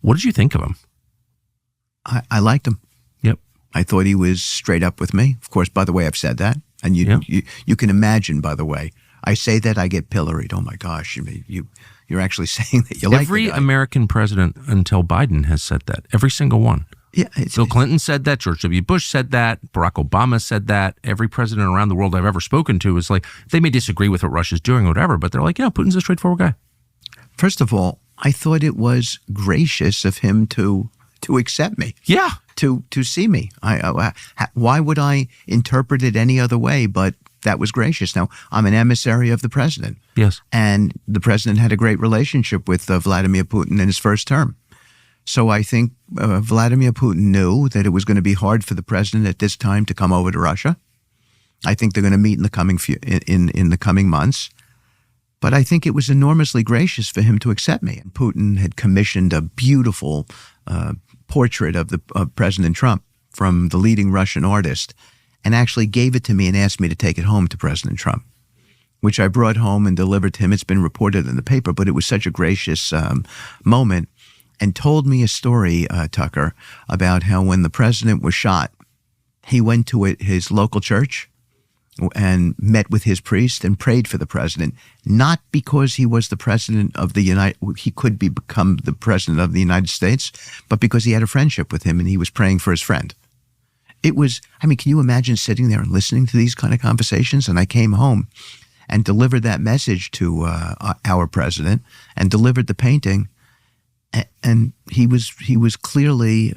What did you think of him? I liked him. Yep. I thought he was straight up with me. Of course, by the way, I've said that. And you can imagine, by the way, I say that, I get pilloried. Oh my gosh, you're actually saying that you like every American president until Biden has said that. Every single one. Yeah, Bill Clinton said that. George W. Bush said that. Barack Obama said that. Every president around the world I've ever spoken to is like, they may disagree with what Russia's doing or whatever, but they're like, yeah, Putin's a straightforward guy. First of all, I thought it was gracious of him to accept me. Yeah. To see me. Why would I interpret it any other way? But that was gracious. Now, I'm an emissary of the president. Yes. And the president had a great relationship with Vladimir Putin in his first term. So I think Vladimir Putin knew that it was going to be hard for the president at this time to come over to Russia. I think they're going to meet in the coming months. But I think it was enormously gracious for him to accept me. And Putin had commissioned a beautiful portrait of President Trump from the leading Russian artist, and actually gave it to me and asked me to take it home to President Trump, which I brought home and delivered to him. It's been reported in the paper, but it was such a gracious moment, and told me a story, Tucker, about how when the president was shot, he went to his local church and met with his priest and prayed for the president, not because he was the president of he could become the president of the United States, but because he had a friendship with him and he was praying for his friend. It was, I mean, can you imagine sitting there and listening to these kind of conversations? And I came home and delivered that message to our president and delivered the painting. And he was clearly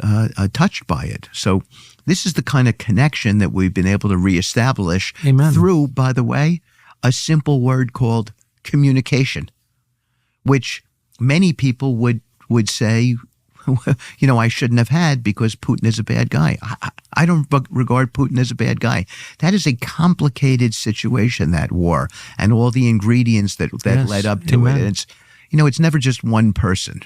touched by it. So this is the kind of connection that we've been able to reestablish through, by the way, a simple word called communication, which many people would say, I shouldn't have had because Putin is a bad guy. I don't regard Putin as a bad guy. That is a complicated situation, that war, and all the ingredients that led up to it. And it's never just one person.